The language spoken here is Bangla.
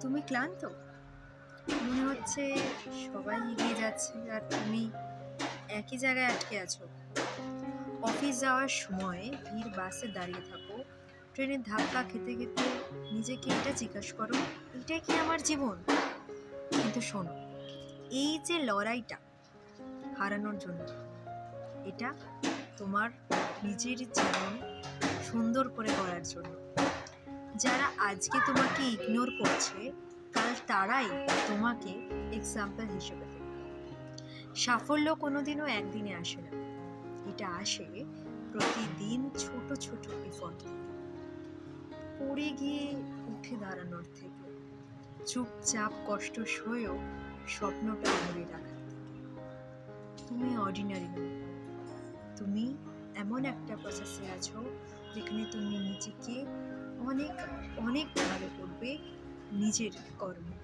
তুমি ক্লান্ত? মনে হচ্ছে সবাই এগিয়ে যাচ্ছে আর তুমি একই জায়গায় আটকে আছো। অফিস যাওয়ার সময় ভিড় বাসে দাঁড়িয়ে থাকো, ট্রেনের ধাক্কা খেতে খেতে নিজেকে এটা জিজ্ঞাসা করো, এটাই কি আমার জীবন? কিন্তু শোনো, এই যে লড়াইটা হারানোর জন্য, এটা তোমার নিজের জীবন সুন্দর করে গড়ার জন্য। যারা আজকে তোমাকে ইগনোর করছে, কাল তারাই তোমাকে এক্সাম্পল হিসেবে দেবে। সাফল্য কোনোদিনও একদিনে আসে না, এটা আসে প্রতিদিন ছোট ছোট এফর্ট থেকে, পড়ে গিয়ে উঠে দাঁড়ানোর থেকে, চুপচাপ কষ্ট সয়েও স্বপ্নটা ধরে রাখার থেকে। তুমি অর্ডিনারি নও, তুমি এমন একটা প্রসেসে আছো যেখানে তুমি নিজেকে অনেক অনেক ভালো করবে নিজের কর্মে।